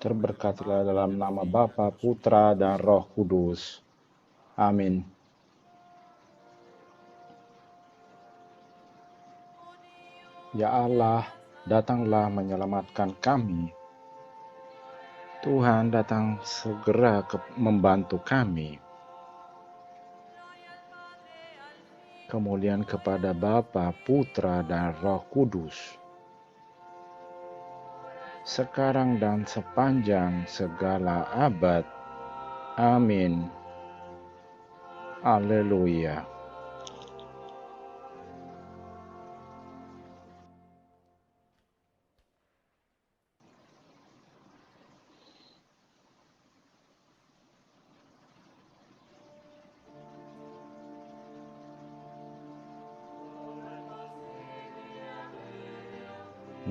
Terberkatilah dalam nama Bapa, Putra, dan Roh Kudus. Amin. Ya Allah, datanglah menyelamatkan kami. Tuhan datang segera membantu kami. Kemuliaan kepada Bapa, Putra, dan Roh Kudus, sekarang dan sepanjang segala abad. Amin. Haleluya.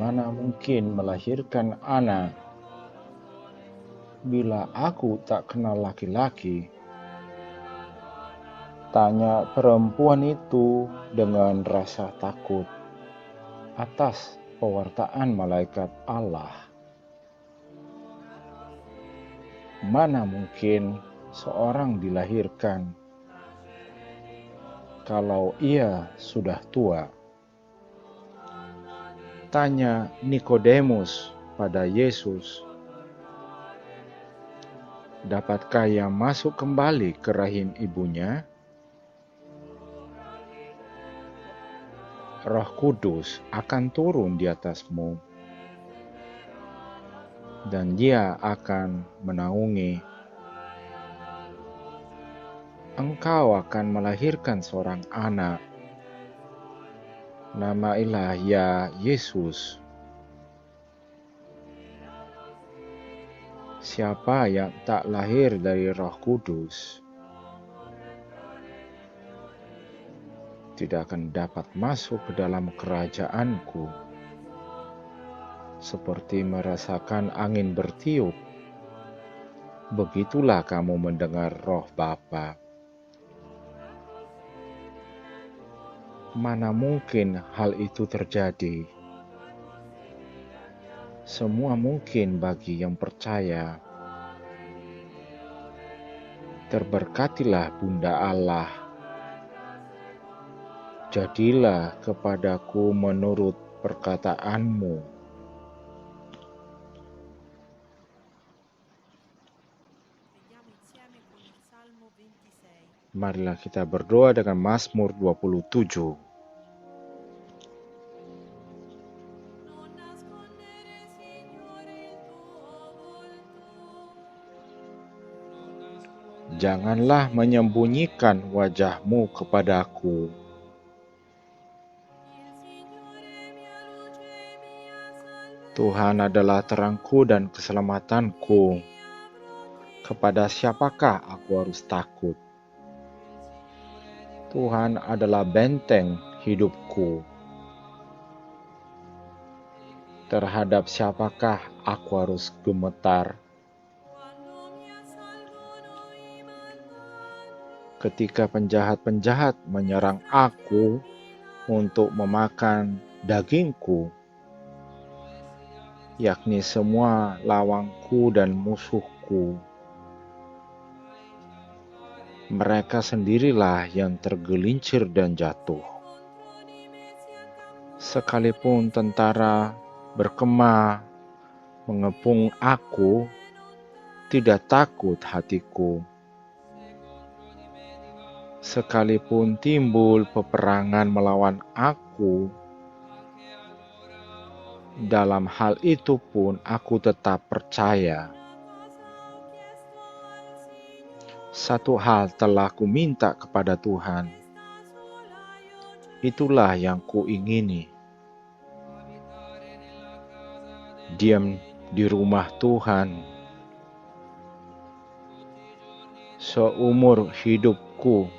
Mana mungkin melahirkan anak bila aku tak kenal laki-laki? Tanya perempuan itu dengan rasa takut atas pewartaan malaikat Allah. Mana mungkin seorang dilahirkan kalau ia sudah tua? Tanya Nikodemus pada Yesus, dapatkah ia masuk kembali ke rahim ibunya? Roh Kudus akan turun di atasmu, dan Dia akan menaungi. Engkau akan melahirkan seorang anak. Namailah ya Yesus. Siapa yang tak lahir dari Roh Kudus tidak akan dapat masuk ke dalam kerajaan-Ku. Seperti merasakan angin bertiup, begitulah kamu mendengar Roh Bapa. Mana mungkin hal itu terjadi? Semua mungkin bagi yang percaya. Terberkatilah Bunda Allah. Jadilah kepadaku menurut perkataanmu. Marilah kita berdoa dengan Mazmur 27. Janganlah menyembunyikan wajahmu kepadaku. Tuhan adalah terangku dan keselamatanku. Kepada siapakah aku harus takut? Tuhan adalah benteng hidupku. Terhadap siapakah aku harus gemetar? Ketika penjahat-penjahat menyerang aku untuk memakan dagingku, yakni semua lawangku dan musuhku, mereka sendirilah yang tergelincir dan jatuh. Sekalipun tentara berkemah mengepung aku, tidak takut hatiku. Sekalipun timbul peperangan melawan aku, dalam hal itu pun aku tetap percaya. Satu hal telah kuminta kepada Tuhan, itulah yang kuingini, diam di rumah Tuhan seumur hidupku,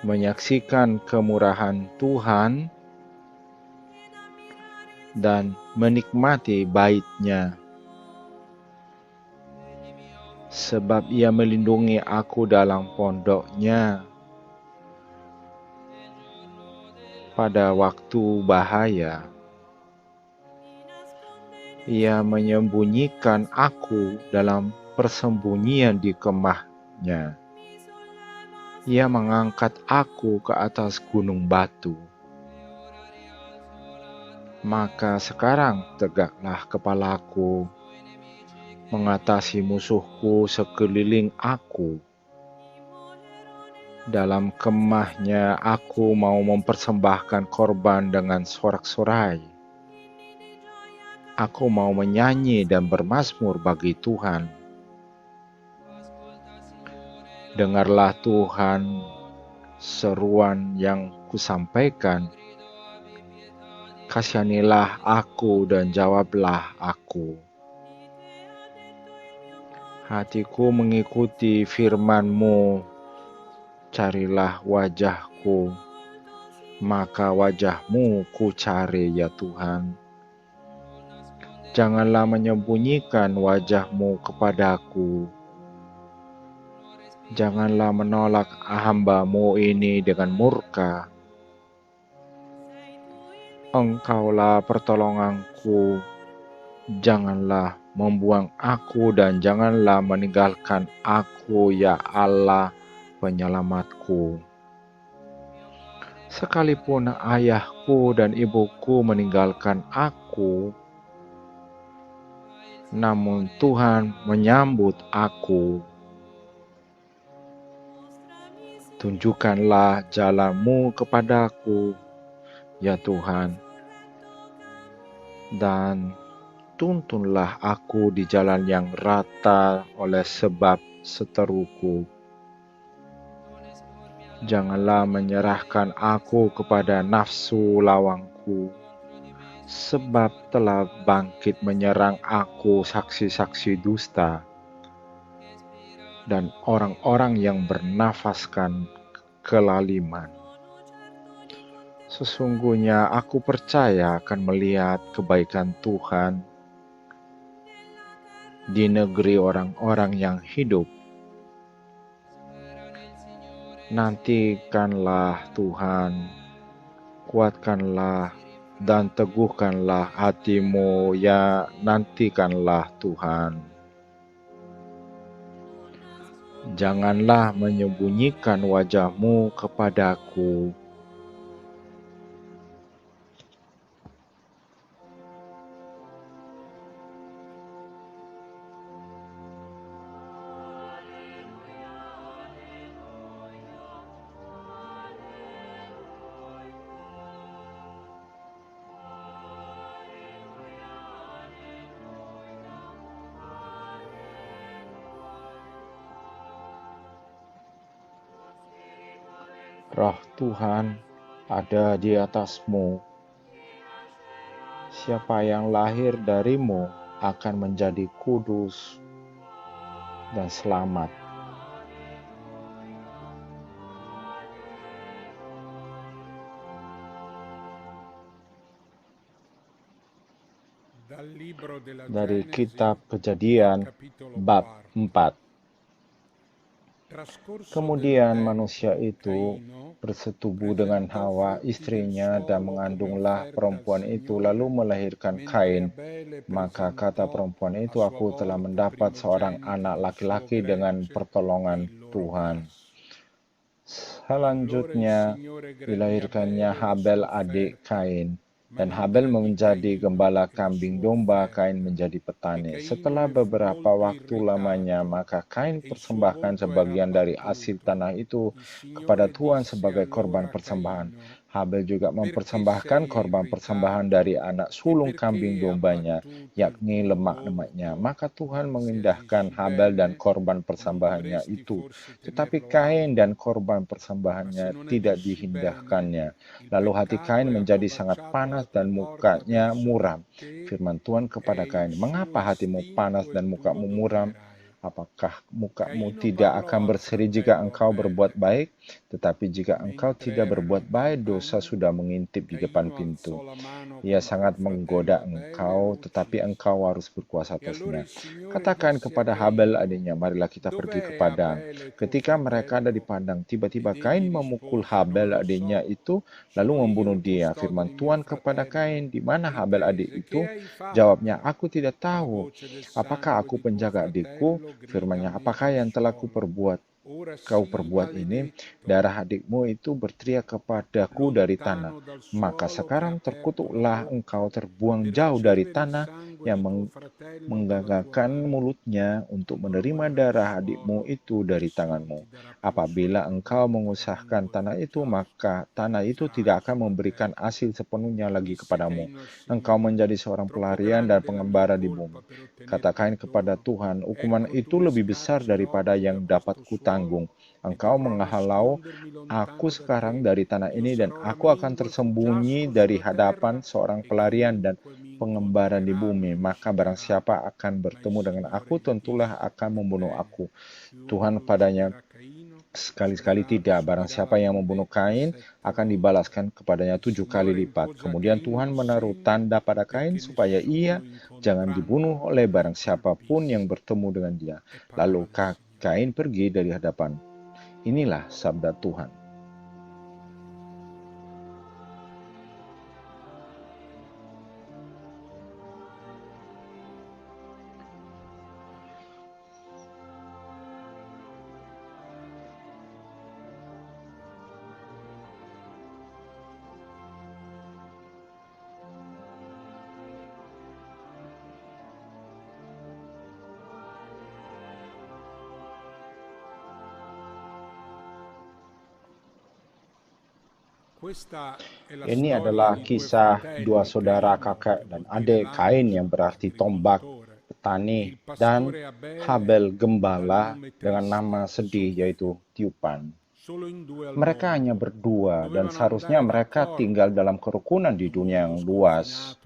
menyaksikan kemurahan Tuhan dan menikmati bait-Nya, sebab Ia melindungi aku dalam pondok-Nya pada waktu bahaya. Ia menyembunyikan aku dalam persembunyian di kemahnya. Ia mengangkat aku ke atas gunung batu. Maka sekarang tegaklah kepalaku, mengatasi musuhku sekeliling aku. Dalam kemahnya aku mau mempersembahkan korban dengan sorak-sorai. Aku mau menyanyi dan bermazmur bagi Tuhan. Dengarlah Tuhan seruan yang kusampaikan. Kasihanilah aku dan jawablah aku. Hatiku mengikuti firman-Mu. Carilah wajah-Ku, maka wajah-Mu ku cari ya Tuhan. Janganlah menyembunyikan wajah-Mu kepadaku. Janganlah menolak hamba-Mu ini dengan murka. Engkaulah pertolonganku. Janganlah membuang aku dan janganlah meninggalkan aku ya Allah penyelamatku. Sekalipun ayahku dan ibuku meninggalkan aku, namun Tuhan menyambut aku. Tunjukkanlah jalan-Mu kepadaku, ya Tuhan, dan tuntunlah aku di jalan yang rata oleh sebab seteruku. Janganlah menyerahkan aku kepada nafsu lawangku, sebab telah bangkit menyerang aku saksi-saksi dusta dan orang-orang yang bernafaskan kelaliman. Sesungguhnya aku percaya akan melihat kebaikan Tuhan di negeri orang-orang yang hidup. Nantikanlah Tuhan, kuatkanlah dan teguhkanlah hatimu, ya nantikanlah Tuhan. Janganlah menyembunyikan wajah-Mu kepadaku. Roh Tuhan ada di atas-Mu. Siapa yang lahir dari-Mu akan menjadi kudus dan selamat. Dari kitab Kejadian bab 4. Kemudian manusia itu bersetubuh dengan Hawa istrinya dan mengandunglah perempuan itu lalu melahirkan Kain. Maka kata perempuan itu, aku telah mendapat seorang anak laki-laki dengan pertolongan Tuhan. Selanjutnya dilahirkannya Habel adik Kain. Dan Habel menjadi gembala kambing domba, Kain menjadi petani. Setelah beberapa waktu lamanya, maka Kain persembahkan sebagian dari hasil tanah itu kepada Tuhan sebagai korban persembahan. Habel juga mempersembahkan korban persembahan dari anak sulung kambing dombanya, yakni lemak-lemaknya. Maka Tuhan mengindahkan Habel dan korban persembahannya itu, tetapi Kain dan korban persembahannya tidak diindahkannya. Lalu hati Kain menjadi sangat panas dan mukanya muram. Firman Tuhan kepada Kain, mengapa hatimu panas dan mukamu muram? Apakah mukamu tidak akan berseri jika engkau berbuat baik? Tetapi jika engkau tidak berbuat baik, dosa sudah mengintip di depan pintu. Ia sangat menggoda engkau, tetapi engkau harus berkuasa atasnya. Katakan kepada Habel adiknya, marilah kita pergi ke padang. Ketika mereka ada di padang, tiba-tiba Kain memukul Habel adiknya itu, lalu membunuh dia. Firman Tuhan kepada Kain, di mana Habel adik itu? Jawabnya, aku tidak tahu. Apakah aku penjaga adikku? Firman-Nya, apakah yang telah kau perbuat ini? Darah adikmu itu berteriak kepadaku dari tanah. Maka sekarang terkutuklah engkau terbuang jauh dari tanah yang menggagalkan mulutnya untuk menerima darah adikmu itu dari tanganmu. Apabila engkau mengusahakan tanah itu, maka tanah itu tidak akan memberikan hasil sepenuhnya lagi kepadamu. Engkau menjadi seorang pelarian dan pengembara di bumi. Katakan kepada Tuhan, hukuman itu lebih besar daripada yang dapat kutanggung. Engkau menghalau aku sekarang dari tanah ini, dan aku akan tersembunyi dari hadapan seorang pelarian dan pengembara di bumi. Maka barang siapa akan bertemu dengan aku, tentulah akan membunuh aku. Tuhan padanya, sekali-sekali tidak. Barang siapa yang membunuh Kain, akan dibalaskan kepadanya 7 kali lipat. Kemudian Tuhan menaruh tanda pada Kain supaya ia jangan dibunuh oleh barang siapapun yang bertemu dengan dia. Lalu Kain pergi dari hadapan. Inilah sabda Tuhan. Ini adalah kisah dua saudara kakak dan adik, Kain yang berarti tombak, petani, dan Habel gembala dengan nama sedih yaitu tiupan. Mereka hanya berdua dan seharusnya mereka tinggal dalam kerukunan di dunia yang luas.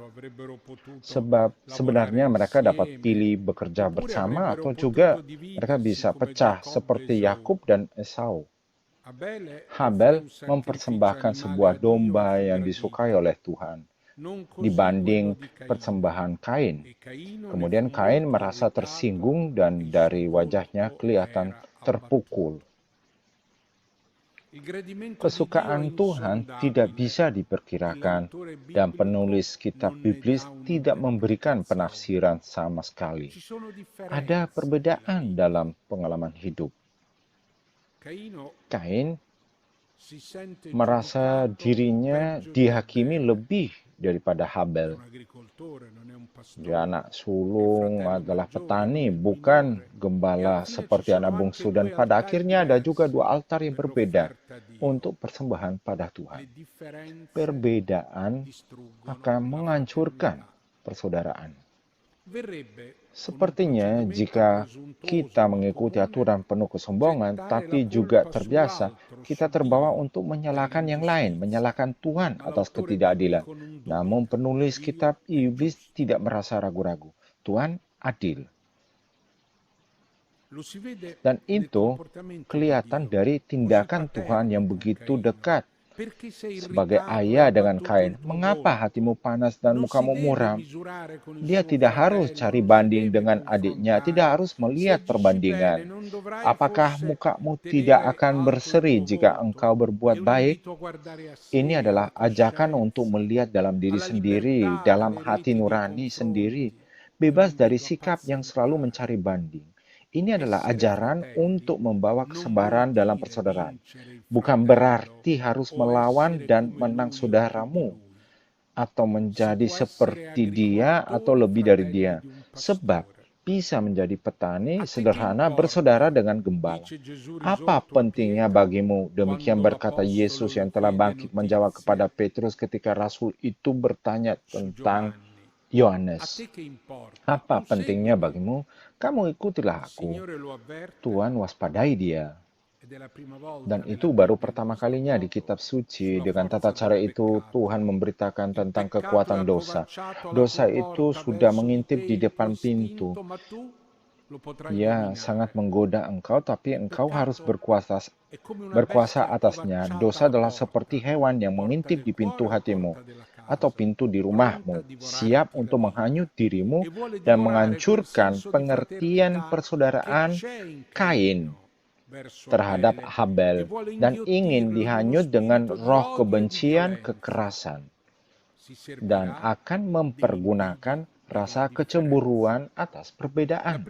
Sebab sebenarnya mereka dapat pilih bekerja bersama atau juga mereka bisa pecah seperti Yakub dan Esau. Habel mempersembahkan sebuah domba yang disukai oleh Tuhan dibanding persembahan Kain. Kemudian Kain merasa tersinggung dan dari wajahnya kelihatan terpukul. Kesukaan Tuhan tidak bisa diperkirakan, dan penulis kitab Biblis tidak memberikan penafsiran sama sekali. Ada perbedaan dalam pengalaman hidup. Kain merasa dirinya dihakimi lebih daripada Habel. Dia anak sulung, adalah petani, bukan gembala seperti anak bungsu. Dan pada akhirnya ada juga dua altar yang berbeda untuk persembahan pada Tuhan. Perbedaan akan menghancurkan persaudaraan. Sepertinya jika kita mengikuti aturan penuh kesombongan, tapi juga terbiasa, kita terbawa untuk menyalahkan yang lain, menyalahkan Tuhan atas ketidakadilan. Namun penulis kitab Iblis tidak merasa ragu-ragu. Tuhan adil. Dan itu kelihatan dari tindakan Tuhan yang begitu dekat. Sebagai ayah dengan Kain, mengapa hatimu panas dan mukamu muram? Dia tidak harus cari banding dengan adiknya, tidak harus melihat perbandingan. Apakah mukamu tidak akan berseri jika engkau berbuat baik? Ini adalah ajakan untuk melihat dalam diri sendiri, dalam hati nurani sendiri, bebas dari sikap yang selalu mencari banding. Ini adalah ajaran untuk membawa kesabaran dalam persaudaraan. Bukan berarti harus melawan dan menang saudaramu, atau menjadi seperti dia atau lebih dari dia. Sebab bisa menjadi petani sederhana bersaudara dengan gembala. Apa pentingnya bagimu? Demikian berkata Yesus yang telah bangkit menjawab kepada Petrus ketika Rasul itu bertanya tentang Yohanes. Apa pentingnya bagimu? Kamu ikutilah aku. Tuhan waspadai dia. Dan itu baru pertama kalinya di kitab suci. Dengan tata cara itu, Tuhan memberitakan tentang kekuatan dosa. Dosa itu sudah mengintip di depan pintu. Ia sangat menggoda engkau, tapi engkau harus berkuasa atasnya. Dosa adalah seperti hewan yang mengintip di pintu hatimu atau pintu di rumahmu, siap untuk menghanyut dirimu dan menghancurkan pengertian persaudaraan Kain terhadap Habel dan ingin dihanyut dengan roh kebencian kekerasan dan akan mempergunakan rasa kecemburuan atas perbedaan.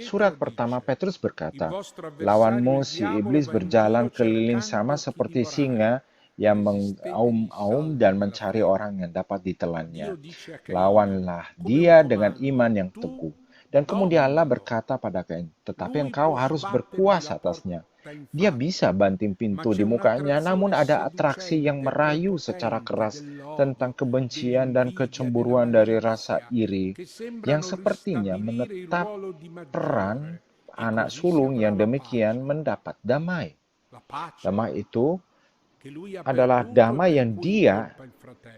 Surat pertama Petrus berkata, lawanmu si iblis berjalan keliling sama seperti singa yang mengaum-aum dan mencari orang yang dapat ditelannya. Lawanlah dia dengan iman yang teguh. Dan kemudian Allah berkata pada Kain, tetapi engkau harus berkuasa atasnya. Dia bisa banting pintu di mukanya, namun ada atraksi yang merayu secara keras tentang kebencian dan kecemburuan dari rasa iri yang sepertinya menetap peran anak sulung yang demikian mendapat damai. Damai itu adalah damai yang dia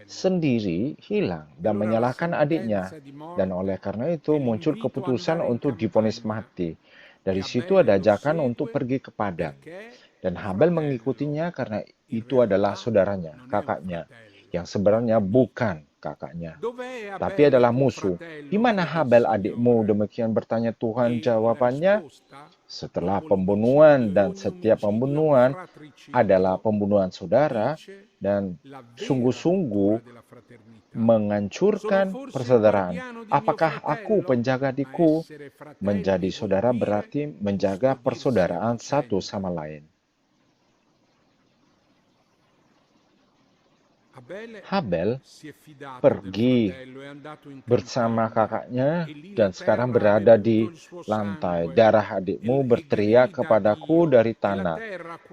sendiri hilang dan menyalahkan adiknya. Dan oleh karena itu muncul keputusan untuk divonis mati. Dari situ ada ajakan untuk pergi ke padang. Dan Habel mengikutinya karena itu adalah saudaranya, kakaknya, yang sebenarnya bukan kakaknya, tapi adalah musuh. Di mana Habel adikmu? Demikian bertanya Tuhan. Jawabannya, setelah pembunuhan, dan setiap pembunuhan adalah pembunuhan saudara dan sungguh-sungguh menghancurkan persaudaraan. Apakah aku penjaga adikku? Menjadi saudara berarti menjaga persaudaraan satu sama lain. Habel pergi bersama kakaknya dan sekarang berada di lantai. Darah adikmu berteriak kepadaku dari tanah.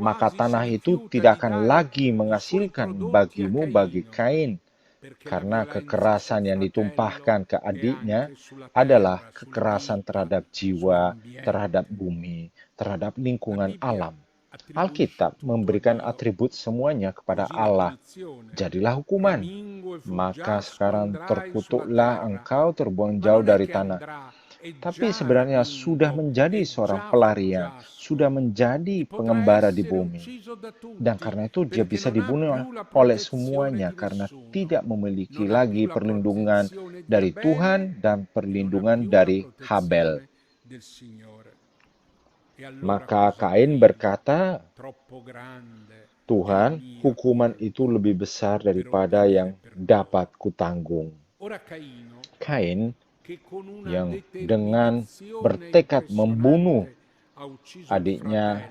Maka tanah itu tidak akan lagi menghasilkan bagimu bagi Kain. Karena kekerasan yang ditumpahkan ke adiknya adalah kekerasan terhadap jiwa, terhadap bumi, terhadap lingkungan alam. Alkitab memberikan atribut semuanya kepada Allah. Jadilah hukuman. Maka sekarang terkutuklah engkau, terbuang jauh dari tanah. Tapi sebenarnya sudah menjadi seorang pelarian, sudah menjadi pengembara di bumi. Dan karena itu dia bisa dibunuh oleh semuanya karena tidak memiliki lagi perlindungan dari Tuhan dan perlindungan dari Habel. Maka Kain berkata, Tuhan, hukuman itu lebih besar daripada yang dapat kutanggung. Kain yang dengan bertekad membunuh adiknya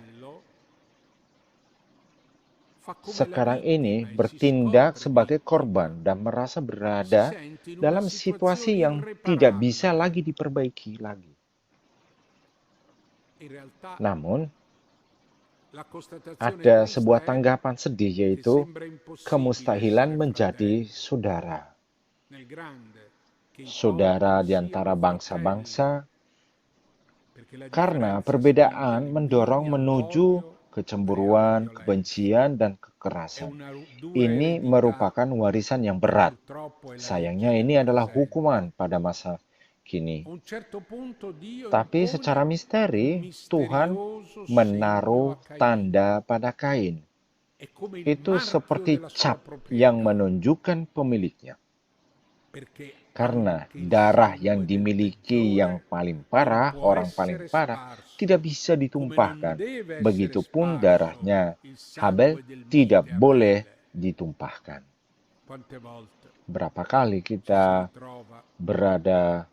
sekarang ini bertindak sebagai korban dan merasa berada dalam situasi yang tidak bisa lagi diperbaiki lagi. Namun, ada sebuah tanggapan sedih, yaitu kemustahilan menjadi saudara. Saudara di antara bangsa-bangsa, karena perbedaan mendorong menuju kecemburuan, kebencian, dan kekerasan. Ini merupakan warisan yang berat. Sayangnya ini adalah hukuman pada masa kini. Tapi secara misteri, Tuhan menaruh tanda pada Kain. Itu seperti cap yang menunjukkan pemiliknya. Karena darah yang dimiliki yang paling parah, orang paling parah, tidak bisa ditumpahkan. Begitupun darahnya Habel tidak boleh ditumpahkan. Berapa kali kita berada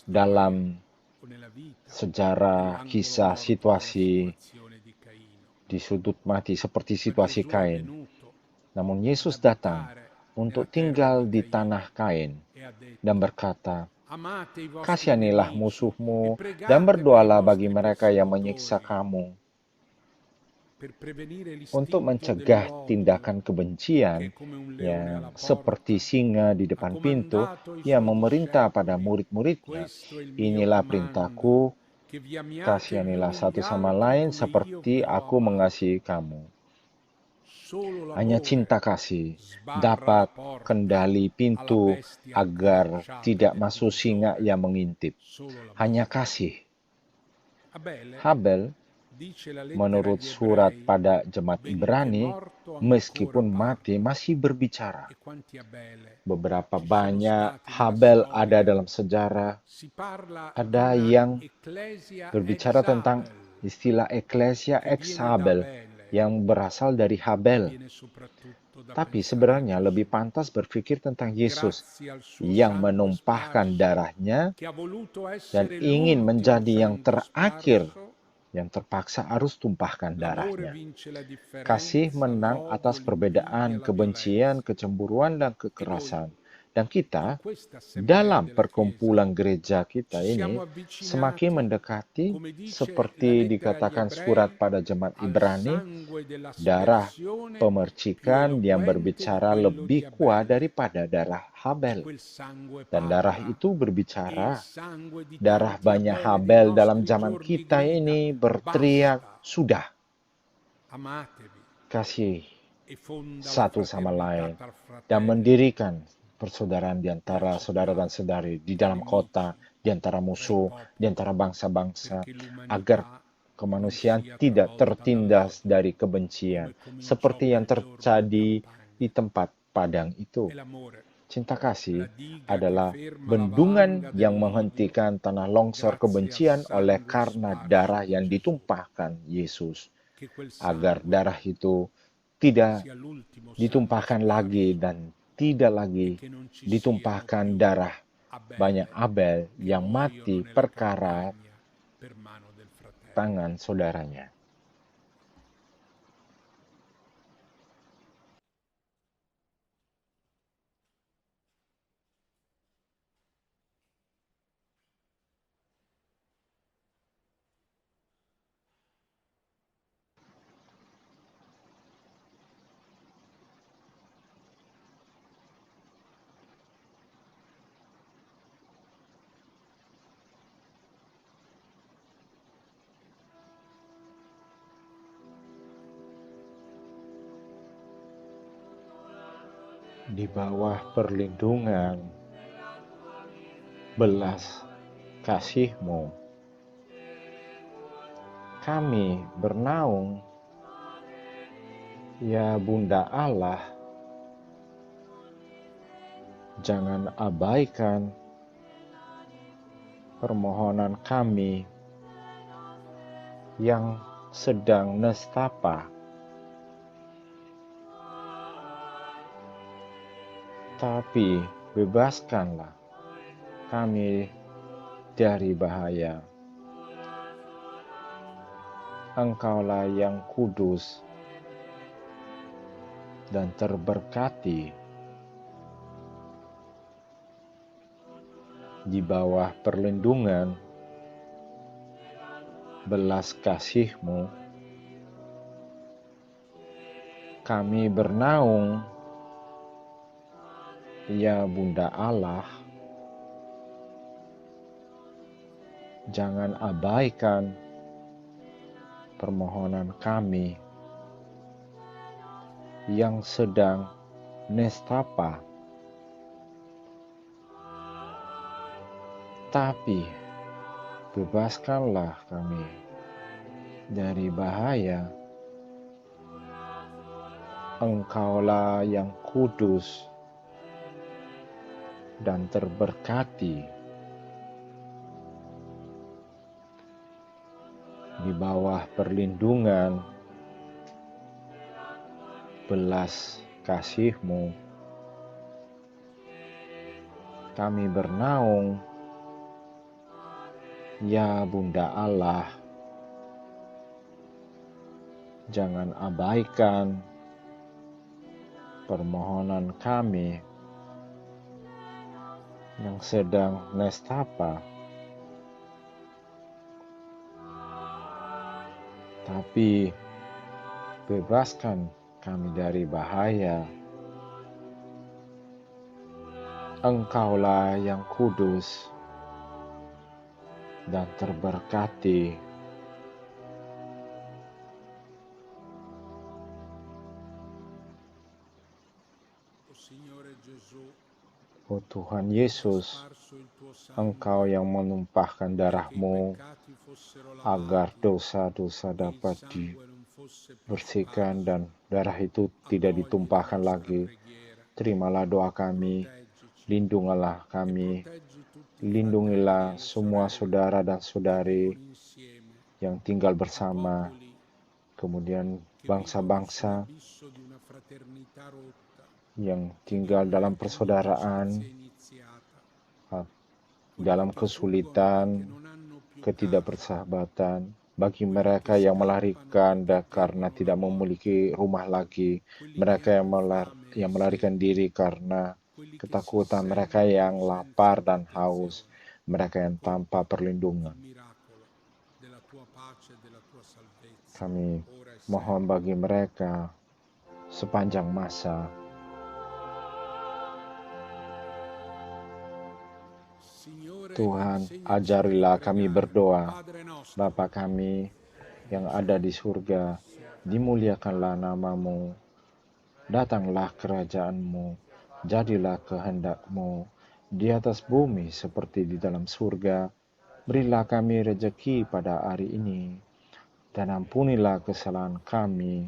dalam sejarah kisah situasi di sudut mati seperti situasi Kain. Namun Yesus datang untuk tinggal di tanah Kain dan berkata, kasihanilah musuhmu dan berdoalah bagi mereka yang menyiksa kamu. Untuk mencegah tindakan kebencian yang seperti singa di depan pintu yang memerintah pada murid-muridnya, inilah perintahku, kasihanilah satu sama lain seperti aku mengasihi kamu. Hanya cinta kasih dapat kendali pintu agar tidak masuk singa yang mengintip. Hanya kasih Habel, menurut surat pada jemaat Ibrani, meskipun mati masih berbicara. Beberapa banyak Habel ada dalam sejarah. Ada yang berbicara tentang istilah Ecclesia ex Habel yang berasal dari Habel. Tapi sebenarnya lebih pantas berpikir tentang Yesus yang menumpahkan darahnya dan ingin menjadi yang terakhir yang terpaksa harus tumpahkan darahnya. Kasih menang atas perbedaan, kebencian, kecemburuan, dan kekerasan. Dan kita, dalam perkumpulan gereja kita ini, semakin mendekati, seperti dikatakan surat pada jemaat Ibrani, darah pemercikan yang berbicara lebih kuat daripada darah Habel. Dan darah itu berbicara. Darah banyak Habel dalam zaman kita ini berteriak, sudah. Kasih satu sama lain dan mendirikan persaudaraan di antara saudara dan saudari di dalam kota, di antara musuh, di antara bangsa-bangsa, agar kemanusiaan tidak tertindas dari kebencian, seperti yang terjadi di tempat padang itu. Cinta kasih adalah bendungan yang menghentikan tanah longsor kebencian oleh karena darah yang ditumpahkan Yesus, agar darah itu tidak ditumpahkan lagi dan tidak lagi ditumpahkan darah banyak Abel yang mati perkara tangan saudaranya. Di bawah perlindungan belas kasih-Mu, kami bernaung, ya Bunda Allah. Jangan abaikan permohonan kami yang sedang nestapa, tapi bebaskanlah kami dari bahaya. Engkaulah yang kudus dan terberkati. Di bawah perlindungan belas kasih-Mu, kami bernaung, ya Bunda Allah. Jangan abaikan permohonan kami yang sedang nestapa, tapi bebaskanlah kami dari bahaya. Engkaulah yang kudus dan terberkati. Di bawah perlindungan belas kasih-Mu, kami bernaung, ya Bunda Allah. Jangan abaikan permohonan kami yang sedang nestapa, tapi bebaskan kami dari bahaya. Engkaulah yang kudus dan terberkati. Oh Tuhan Yesus, Engkau yang menumpahkan darah-Mu agar dosa-dosa dapat dibersihkan dan darah itu tidak ditumpahkan lagi. Terimalah doa kami, lindungilah kami, lindungilah semua saudara dan saudari yang tinggal bersama, kemudian bangsa-bangsa yang tinggal dalam persaudaraan, dalam kesulitan, ketidakpersahabatan, bagi mereka yang melarikan karena tidak memiliki rumah lagi, mereka yang melarikan diri karena ketakutan, mereka yang lapar dan haus, mereka yang tanpa perlindungan. Kami mohon bagi mereka sepanjang masa. Tuhan, ajarilah kami berdoa. Bapa kami yang ada di surga, dimuliakanlah nama-Mu, datanglah kerajaan-Mu, jadilah kehendak-Mu di atas bumi seperti di dalam surga. Berilah kami rezeki pada hari ini, dan ampunilah kesalahan kami,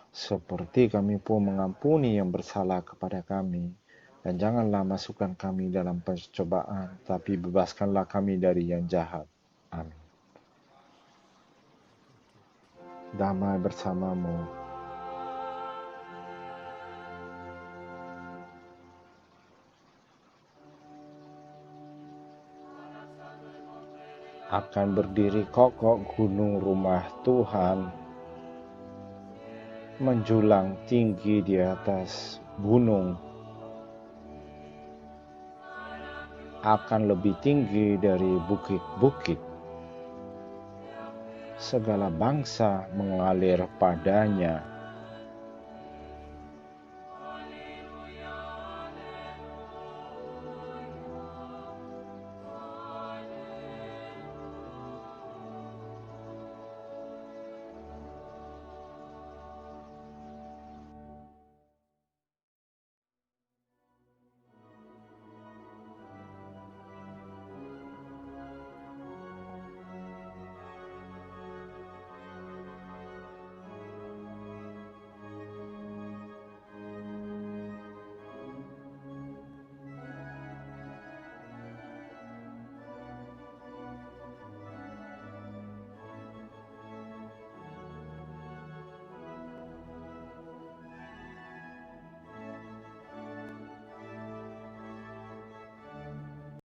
seperti kami pun mengampuni yang bersalah kepada kami. Dan janganlah masukkan kami dalam pencobaan, tapi bebaskanlah kami dari yang jahat. Amin. Damai bersamamu. Akan berdiri kokoh gunung rumah Tuhan, menjulang tinggi di atas gunung, akan lebih tinggi dari bukit-bukit. Segala bangsa mengalir padanya.